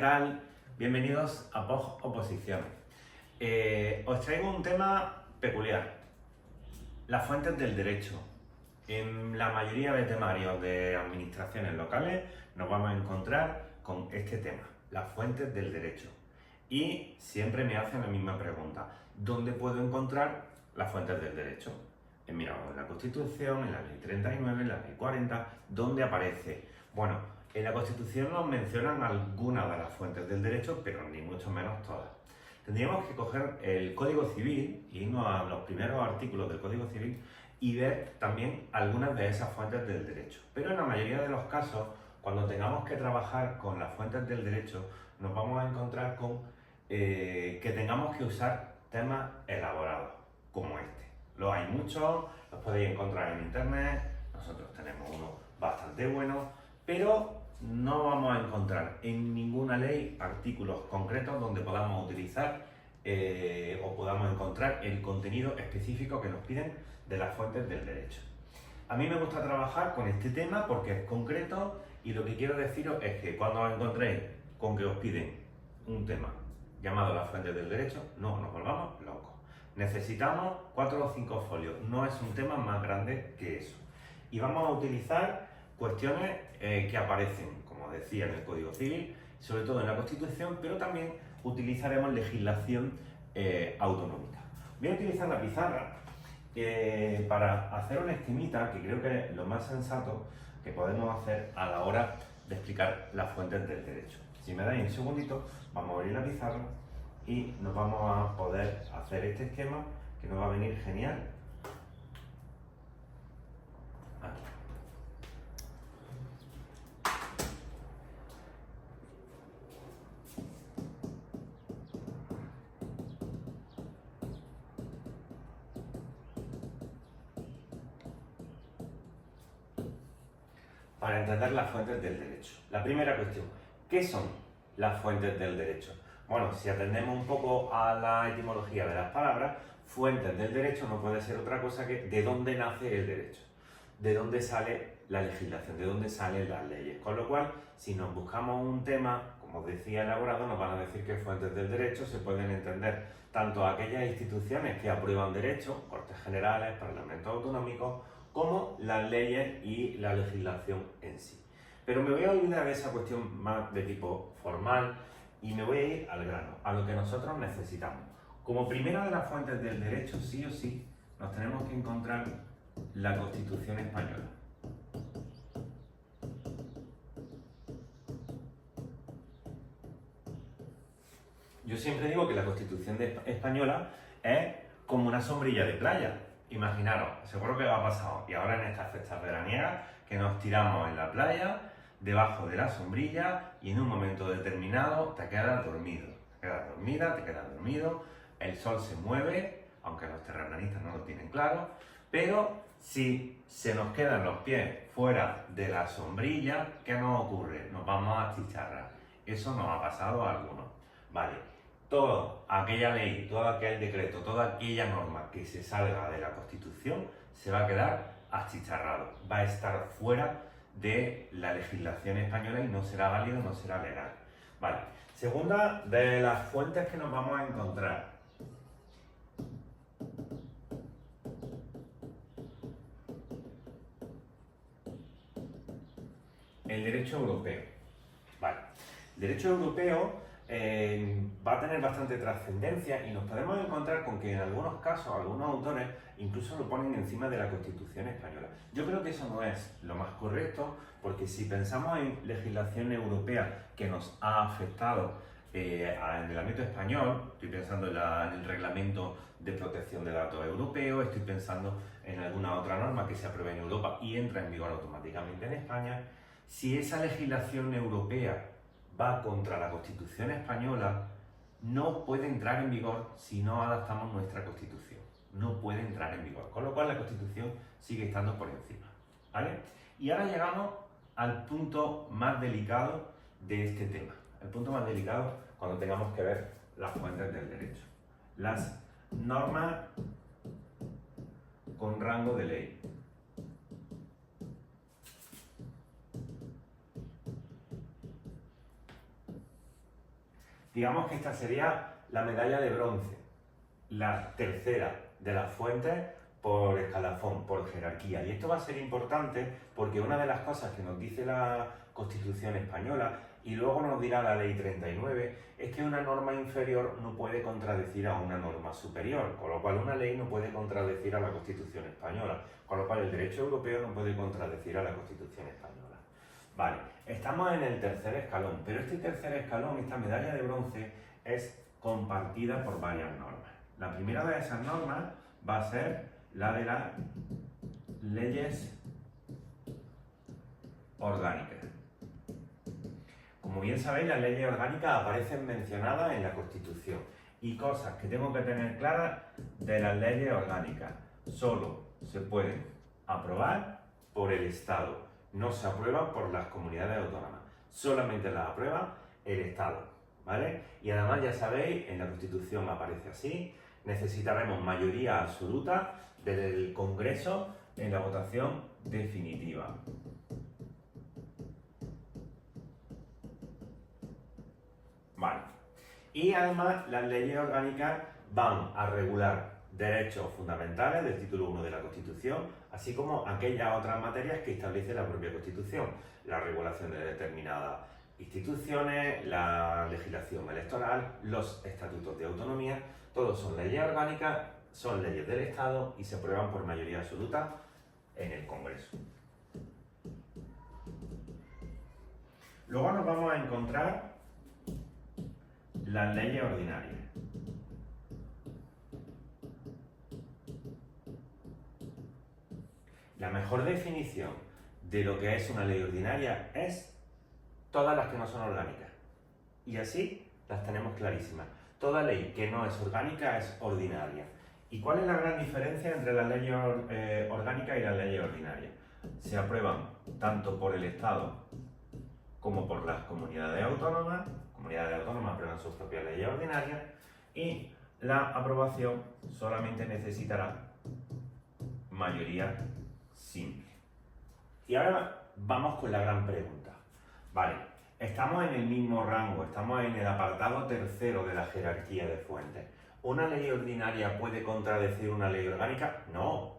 tal? Bienvenidos a POG Oposición. Os traigo un tema peculiar, las fuentes del derecho. En la mayoría de temarios de administraciones locales nos vamos a encontrar con este tema, las fuentes del derecho. Y siempre me hacen la misma pregunta, ¿dónde puedo encontrar las fuentes del derecho? He mirado en la Constitución, en la Ley 39, en la Ley 40, ¿dónde aparece? Bueno, en la Constitución nos mencionan algunas de las fuentes del derecho, pero ni mucho menos todas. Tendríamos que coger el Código Civil, irnos a los primeros artículos del Código Civil y ver también algunas de esas fuentes del derecho. Pero en la mayoría de los casos, cuando tengamos que trabajar con las fuentes del derecho, nos vamos a encontrar con que tengamos que usar temas elaborados, como este. Los hay muchos, los podéis encontrar en internet, nosotros tenemos uno bastante bueno, pero no vamos a encontrar en ninguna ley artículos concretos donde podamos utilizar o podamos encontrar el contenido específico que nos piden de las fuentes del derecho. A mí me gusta trabajar con este tema porque es concreto y lo que quiero deciros es que cuando os encontréis con que os piden un tema llamado las fuentes del derecho, no nos volvamos locos. Necesitamos 4 o 5 folios, no es un tema más grande que eso. Y vamos a utilizar cuestiones que aparecen, como decía, en el Código Civil, sobre todo en la Constitución, pero también utilizaremos legislación autonómica. Voy a utilizar la pizarra para hacer una esquemita, que creo que es lo más sensato que podemos hacer a la hora de explicar las fuentes del derecho. Si me dais un segundito, vamos a abrir la pizarra y nos vamos a poder hacer este esquema que nos va a venir genial. Aquí. Para entender las fuentes del derecho. La primera cuestión, ¿qué son las fuentes del derecho? Bueno, si atendemos un poco a la etimología de las palabras, fuentes del derecho no puede ser otra cosa que de dónde nace el derecho, de dónde sale la legislación, de dónde salen las leyes. Con lo cual, si nos buscamos un tema, como os decía, elaborado, nos van a decir que fuentes del derecho se pueden entender tanto aquellas instituciones que aprueban derechos, Cortes Generales, Parlamentos Autonómicos, como las leyes y la legislación en sí. Pero me voy a olvidar de esa cuestión más de tipo formal y me voy a ir al grano, a lo que nosotros necesitamos. Como primera de las fuentes del derecho, sí o sí, nos tenemos que encontrar la Constitución española. Yo siempre digo que la Constitución española es como una sombrilla de playa. Imaginaros, seguro que os ha pasado, y ahora en estas fechas veraniegas, que nos tiramos en la playa, debajo de la sombrilla, y en un momento determinado te quedas dormido. Te quedas dormida, te quedas dormido, el sol se mueve, aunque los terraplanistas no lo tienen claro, pero si se nos quedan los pies fuera de la sombrilla, ¿qué nos ocurre? Nos vamos a achicharrar. Eso nos ha pasado a algunos. Vale. Toda aquella ley, todo aquel decreto, toda aquella norma que se salga de la Constitución se va a quedar achicharrado, va a estar fuera de la legislación española y no será válido, no será legal. Vale. Segunda de las fuentes que nos vamos a encontrar. El derecho europeo. Vale. El derecho europeo va a tener bastante trascendencia y nos podemos encontrar con que en algunos casos, algunos autores incluso lo ponen encima de la Constitución española. Yo creo que eso no es lo más correcto, porque si pensamos en legislación europea que nos ha afectado en el ámbito español, estoy pensando en el reglamento de protección de datos europeo, estoy pensando en alguna otra norma que se apruebe en Europa y entra en vigor automáticamente en España, si esa legislación europea va contra la Constitución española, no puede entrar en vigor si no adaptamos nuestra Constitución. No puede entrar en vigor. Con lo cual la Constitución sigue estando por encima. ¿Vale? Y ahora llegamos al punto más delicado de este tema. El punto más delicado cuando tengamos que ver las fuentes del derecho. Las normas con rango de ley. Digamos que esta sería la medalla de bronce, la tercera de las fuentes por escalafón, por jerarquía. Y esto va a ser importante porque una de las cosas que nos dice la Constitución española y luego nos dirá la Ley 39 es que una norma inferior no puede contradecir a una norma superior, con lo cual una ley no puede contradecir a la Constitución española, con lo cual el derecho europeo no puede contradecir a la Constitución española. Vale, estamos en el tercer escalón, pero este tercer escalón, esta medalla de bronce, es compartida por varias normas. La primera de esas normas va a ser la de las leyes orgánicas. Como bien sabéis, las leyes orgánicas aparecen mencionadas en la Constitución. Y cosas que tengo que tener claras de las leyes orgánicas. Solo se pueden aprobar por el Estado. No se aprueban por las comunidades autónomas. Solamente las aprueba el Estado. ¿Vale? Y además, ya sabéis, en la Constitución aparece así. Necesitaremos mayoría absoluta del Congreso en la votación definitiva. Vale. Y además las leyes orgánicas van a regular derechos fundamentales del título 1 de la Constitución, así como aquellas otras materias que establece la propia Constitución, la regulación de determinadas instituciones, la legislación electoral, los estatutos de autonomía, todos son leyes orgánicas, son leyes del Estado y se aprueban por mayoría absoluta en el Congreso. Luego nos vamos a encontrar las leyes ordinarias. La mejor definición de lo que es una ley ordinaria es todas las que no son orgánicas. Y así las tenemos clarísimas. Toda ley que no es orgánica es ordinaria. ¿Y cuál es la gran diferencia entre las leyes orgánicas y las leyes ordinarias? Se aprueban tanto por el Estado como por las comunidades autónomas aprueban sus propias leyes ordinarias y la aprobación solamente necesitará mayoría simple. Y ahora vamos con la gran pregunta. Vale, estamos en el mismo rango, estamos en el apartado tercero de la jerarquía de fuentes. ¿Una ley ordinaria puede contradecir una ley orgánica? No.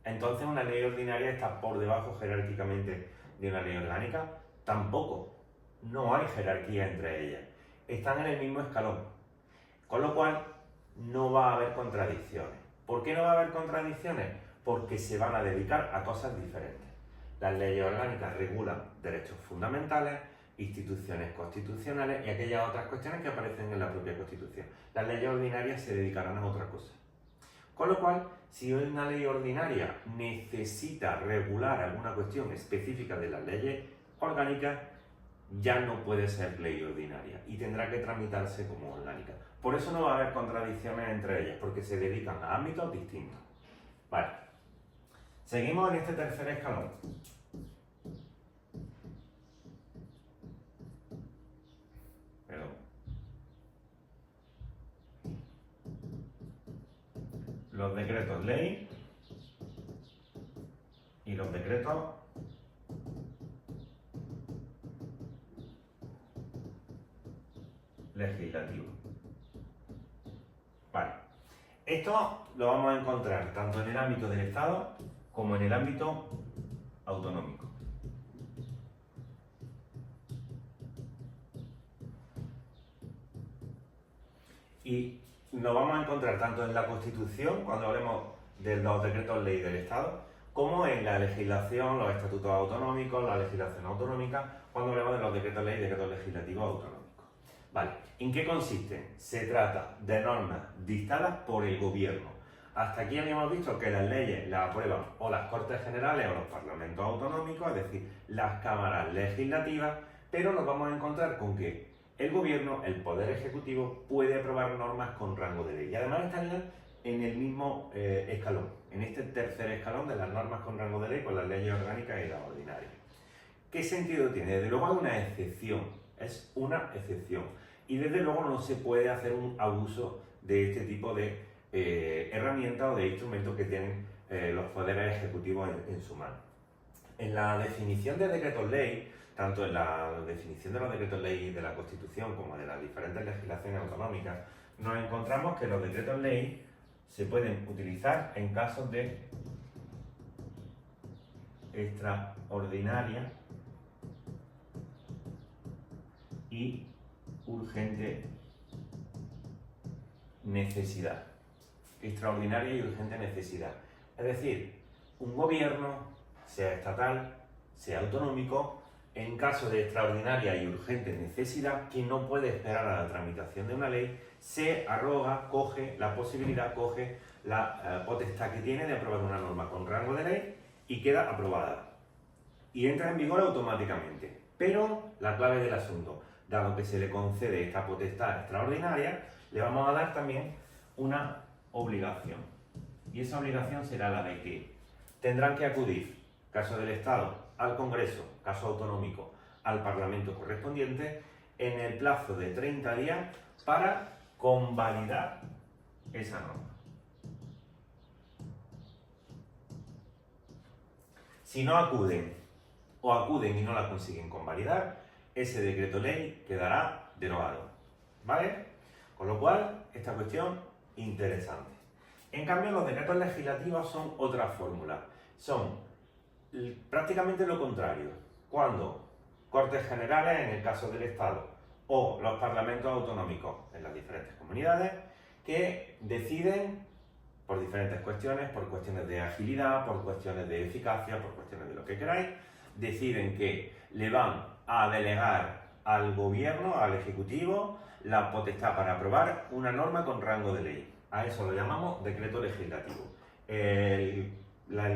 Entonces, ¿una ley ordinaria está por debajo jerárquicamente de una ley orgánica? Tampoco. No hay jerarquía entre ellas. Están en el mismo escalón. Con lo cual, no va a haber contradicciones. ¿Por qué no va a haber contradicciones? Porque se van a dedicar a cosas diferentes. Las leyes orgánicas regulan derechos fundamentales, instituciones constitucionales y aquellas otras cuestiones que aparecen en la propia Constitución. Las leyes ordinarias se dedicarán a otra cosa. Con lo cual, si una ley ordinaria necesita regular alguna cuestión específica de las leyes orgánicas, ya no puede ser ley ordinaria y tendrá que tramitarse como orgánica. Por eso no va a haber contradicciones entre ellas, porque se dedican a ámbitos distintos. Vale. Seguimos en este tercer escalón. Perdón. Los decretos ley y los decretos legislativos. Vale. Esto lo vamos a encontrar tanto en el ámbito del Estado como en el ámbito autonómico. Y lo vamos a encontrar tanto en la Constitución, cuando hablemos de los decretos ley del Estado, como en la legislación, los estatutos autonómicos, la legislación autonómica, cuando hablemos de los decretos ley y decretos legislativos autonómicos. Vale, ¿en qué consisten? Se trata de normas dictadas por el gobierno. Hasta aquí habíamos visto que las leyes las aprueban o las Cortes Generales o los Parlamentos Autonómicos, es decir, las cámaras legislativas, pero nos vamos a encontrar con que el gobierno, el Poder Ejecutivo, puede aprobar normas con rango de ley. Y además están en el mismo escalón, en este tercer escalón de las normas con rango de ley, con las leyes orgánicas y las ordinarias. ¿Qué sentido tiene? Desde luego es una excepción, es una excepción. Y desde luego no se puede hacer un abuso de este tipo de herramientas o de instrumentos que tienen los poderes ejecutivos en su mano. En la definición de decretos ley, tanto en la definición de los decretos ley de la Constitución como de las diferentes legislaciones autonómicas, nos encontramos que los decretos ley se pueden utilizar en casos de extraordinaria y urgente necesidad. Extraordinaria y urgente necesidad. Es decir, un gobierno, sea estatal, sea autonómico, en caso de extraordinaria y urgente necesidad, que no puede esperar a la tramitación de una ley, se arroga, coge la posibilidad, coge la potestad que tiene de aprobar una norma con rango de ley y queda aprobada. Y entra en vigor automáticamente. Pero la clave del asunto, dado que se le concede esta potestad extraordinaria, le vamos a dar también una obligación. Y esa obligación será la de que tendrán que acudir, caso del Estado, al Congreso, caso autonómico, al Parlamento correspondiente, en el plazo de 30 días para convalidar esa norma. Si no acuden o acuden y no la consiguen convalidar, ese decreto ley quedará derogado. ¿Vale? Con lo cual, esta cuestión interesante. En cambio, los decretos legislativos son otra fórmula. Son prácticamente lo contrario. Cuando Cortes Generales, en el caso del Estado, o los parlamentos autonómicos en las diferentes comunidades, que deciden por diferentes cuestiones, por cuestiones de agilidad, por cuestiones de eficacia, por cuestiones de lo que queráis, deciden que le van a delegar al gobierno, al ejecutivo, la potestad para aprobar una norma con rango de ley. A eso lo llamamos decreto legislativo. El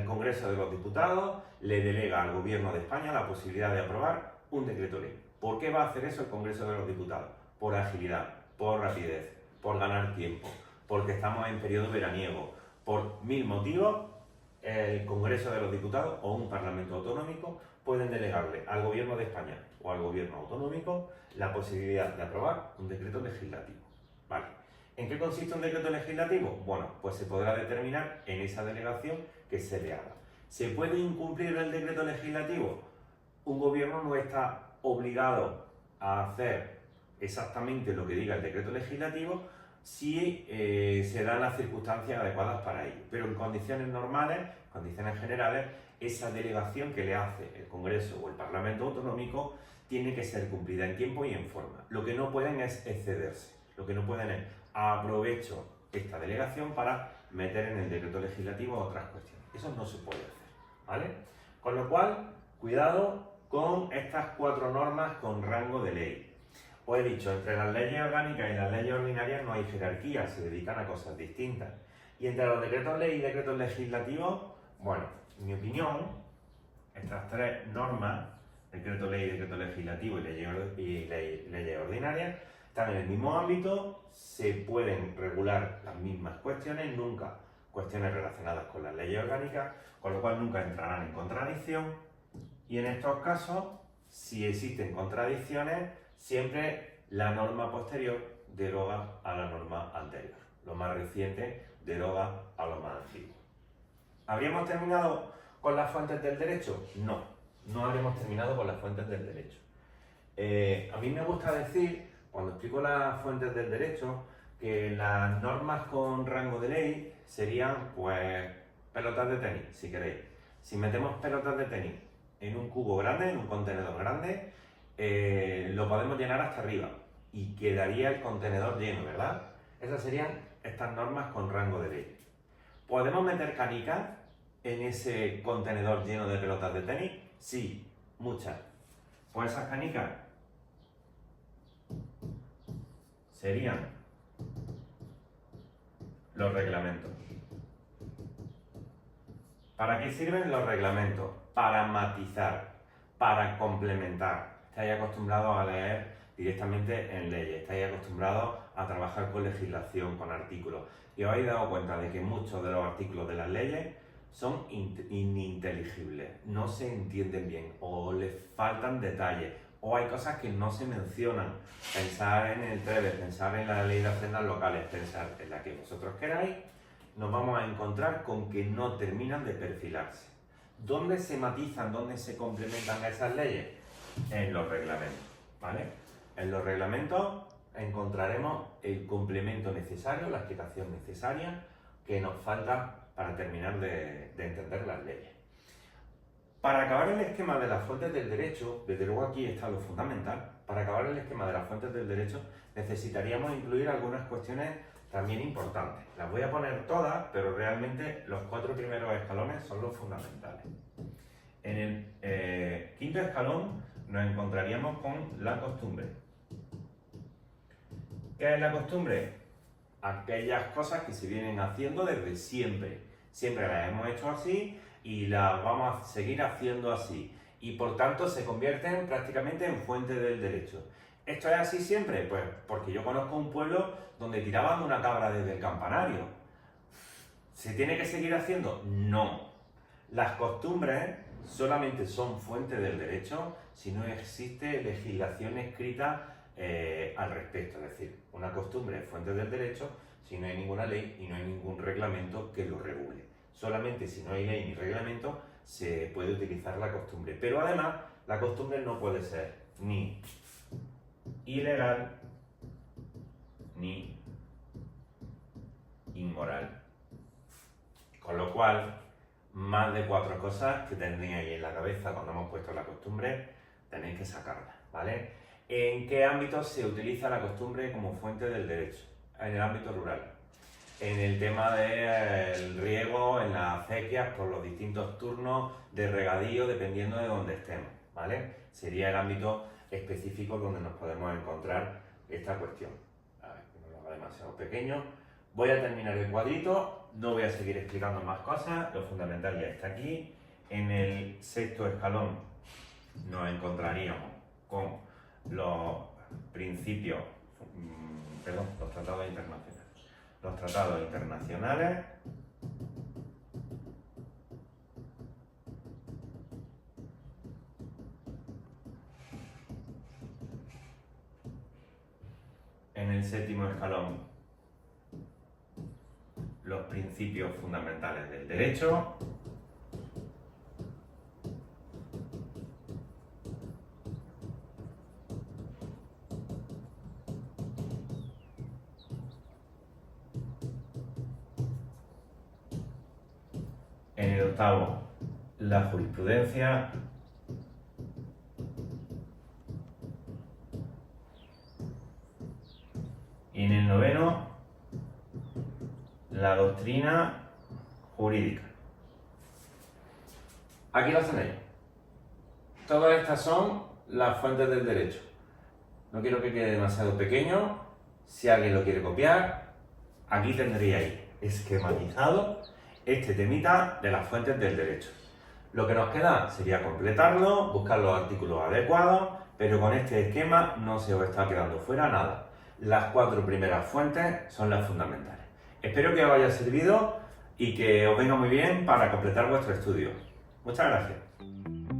Congreso de los Diputados le delega al Gobierno de España la posibilidad de aprobar un decreto ley. ¿Por qué va a hacer eso el Congreso de los Diputados? Por agilidad, por rapidez, por ganar tiempo, porque estamos en periodo veraniego. Por 1000 motivos, el Congreso de los Diputados o un Parlamento autonómico pueden delegarle al Gobierno de España o al Gobierno autonómico la posibilidad de aprobar un decreto legislativo. ¿Vale? ¿En qué consiste un decreto legislativo? Bueno, pues se podrá determinar en esa delegación que se le haga. ¿Se puede incumplir el decreto legislativo? Un gobierno no está obligado a hacer exactamente lo que diga el decreto legislativo si se dan las circunstancias adecuadas para ello. Pero en condiciones normales, condiciones generales, esa delegación que le hace el Congreso o el Parlamento autonómico tiene que ser cumplida en tiempo y en forma. Lo que no pueden es excederse. Lo que no pueden es aprovecho esta delegación para meter en el decreto legislativo otras cuestiones. Eso no se puede hacer, ¿vale? Con lo cual, cuidado con estas 4 normas con rango de ley. Os he dicho, entre las leyes orgánicas y las leyes ordinarias no hay jerarquía, se dedican a cosas distintas. Y entre los decretos ley y decretos legislativos, bueno, en mi opinión, estas 3 normas, decreto ley, decreto legislativo y leyes ordinarias, están en el mismo ámbito, se pueden regular las mismas cuestiones, nunca cuestiones relacionadas con las leyes orgánicas, con lo cual nunca entrarán en contradicción. Y en estos casos, si existen contradicciones, siempre la norma posterior deroga a la norma anterior. Lo más reciente deroga a lo más antiguo. ¿Habríamos terminado con las fuentes del derecho? No, no habríamos terminado con las fuentes del derecho. A mí me gusta decir, cuando explico las fuentes del derecho, que las normas con rango de ley serían, pues, pelotas de tenis, si queréis. Si metemos pelotas de tenis en un cubo grande, en un contenedor grande, lo podemos llenar hasta arriba y quedaría el contenedor lleno, ¿verdad? Esas serían estas normas con rango de ley. ¿Podemos meter canicas en ese contenedor lleno de pelotas de tenis? Sí, muchas. Pues esas canicas serían los reglamentos. ¿Para qué sirven los reglamentos? Para matizar, para complementar. Estáis acostumbrados a leer directamente en leyes, estáis acostumbrados a trabajar con legislación, con artículos, y os habéis dado cuenta de que muchos de los artículos de las leyes son ininteligibles, no se entienden bien, o les faltan detalles, o hay cosas que no se mencionan. Pensar en el TREVE, pensar en la ley de hacendas locales, pensar en la que vosotros queráis, nos vamos a encontrar con que no terminan de perfilarse. ¿Dónde se matizan, dónde se complementan esas leyes? En los reglamentos, ¿vale? En los reglamentos encontraremos el complemento necesario, la explicación necesaria que nos falta para terminar de entender las leyes. Para acabar el esquema de las fuentes del derecho, desde luego aquí está lo fundamental, para acabar el esquema de las fuentes del derecho necesitaríamos incluir algunas cuestiones también importantes. Las voy a poner todas, pero realmente los 4 primeros escalones son los fundamentales. En el quinto escalón nos encontraríamos con la costumbre. ¿Qué es la costumbre? Aquellas cosas que se vienen haciendo desde siempre. Siempre las hemos hecho así y las vamos a seguir haciendo así. Y por tanto se convierten prácticamente en fuente del derecho. ¿Esto es así siempre? Pues porque yo conozco un pueblo donde tiraban una cabra desde el campanario. ¿Se tiene que seguir haciendo? No. Las costumbres solamente son fuente del derecho si no existe legislación escrita al respecto. Es decir, una costumbre es fuente del derecho si no hay ninguna ley y no hay ningún reglamento que lo regule. Solamente si no hay ley ni reglamento se puede utilizar la costumbre. Pero además, la costumbre no puede ser ni ilegal ni inmoral. Con lo cual, más de 4 cosas que tendréis ahí en la cabeza cuando hemos puesto la costumbre, tenéis que sacarlas, ¿vale? ¿En qué ámbito se utiliza la costumbre como fuente del derecho? En el ámbito rural. En el tema del riego, en las acequias, por los distintos turnos de regadío, dependiendo de dónde estemos, ¿vale? Sería el ámbito específico donde nos podemos encontrar esta cuestión. A ver, que no lo haga demasiado pequeño. Voy a terminar el cuadrito, no voy a seguir explicando más cosas, lo fundamental ya está aquí. En el sexto escalón nos encontraríamos con los principios, los tratados internacionales. Los tratados internacionales en el séptimo escalón, los principios fundamentales del derecho. En el octavo, la jurisprudencia. Y en el noveno, la doctrina jurídica. Aquí lo tenéis. Todas estas son las fuentes del derecho. No quiero que quede demasiado pequeño. Si alguien lo quiere copiar, aquí tendríais esquematizado este temita de las fuentes del derecho. Lo que nos queda sería completarlo, buscar los artículos adecuados, pero con este esquema no se os está quedando fuera nada. Las 4 primeras fuentes son las fundamentales. Espero que os haya servido y que os venga muy bien para completar vuestro estudio. Muchas gracias.